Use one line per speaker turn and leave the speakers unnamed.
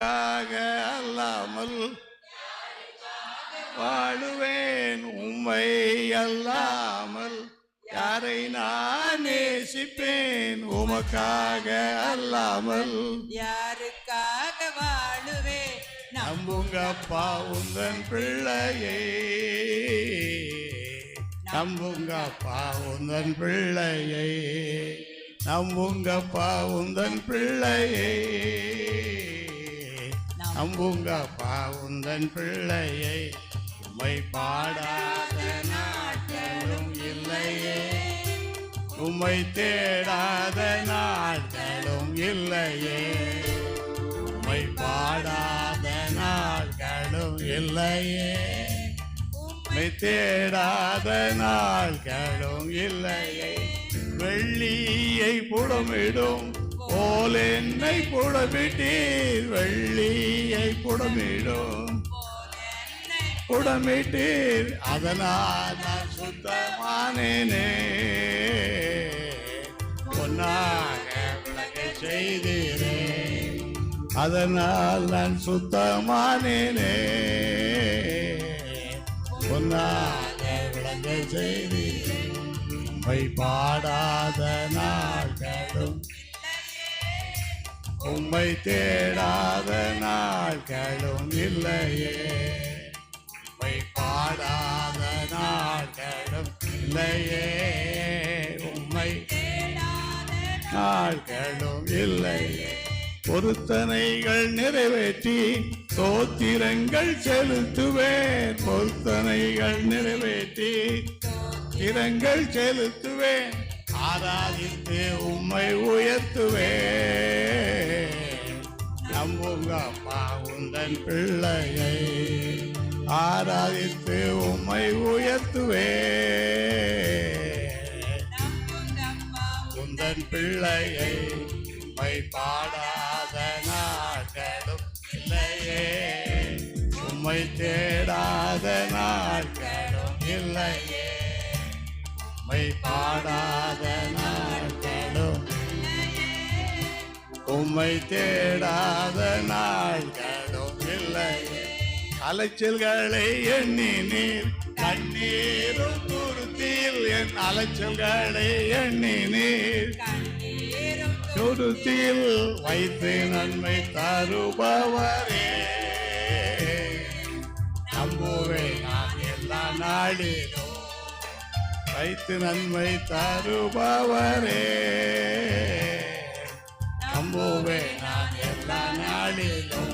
அல்லாமல் வாழுவேன் உம்மை அல்லாமல் யாரை நான் நேசிப்பேன் உமக்காக அல்லாமல்
யாருக்காக வாழுவேன்
நம்புங்கப்பா உந்தன் பிள்ளையே நம்புங்கப்பா உந்தன் பிள்ளையே நம்புங்கப்பா உந்தன் பிள்ளையே நம்புங்கப்பா உந்தன் பிள்ளையை உம்மை பாடாத நாட்களும் இல்லையே உம்மை தேடாத நாட்களும் இல்லையே உம்மை பாடாத நாட்களும் இல்லையே உம்மை தேடாத நாட்களும் இல்லையே வெள்ளியை புடமிடும் போல் என்னை புடமிட்டீர் வெள்ளியை புடமிடும் புடமிட்டீர் அதனால் நான் சுத்தமானேனே பொன்னாக விளங்க செய்தீரே அதனால் நான் சுத்தமானேனே பொன்னாக விளங்க செய்தீரே உம்மை பாடாத நாட்களும் உம்மை தேடாத நாட்களும் இல்லையே உம்மை பாடாத நாட்களும் இல்லையே உம்மை நாட்களும் இல்லையே பொருத்தனைகள் நிறைவேற்றி சோத்திரங்கள் செலுத்துவேன் பொருத்தனைகள் நிறைவேற்றி திறங்கள் செலுத்துவேன் ஆராதித்து உம்மை உயர்த்துவேன் நம்புங்கப்பா உந்தன் பிள்ளையை ஆராதித்து உம்மை உயர்த்துவேன் உந்தன் பிள்ளையை உம்மை பாடாத நாட்களும் இல்லையே உம்மை தேடாத நாட்களும் இல்லையே உம்மை பாடாத நாட்களும் உம்மை தேடாத நாட்களும் இல்லையே அலைச்சல்களை எண்ணி நீர் கண்ணீரும் துருத்தியில் என் அலைச்சல்களை எண்ணி நீர் துருத்தியில் வைத்து நன்மை தருபவரே நம்புவேன் நான் எல்லா நாளிலும் வைத்து நன்மை தருபவரே நம்புவேன் நான் எல்லா நாளிலும்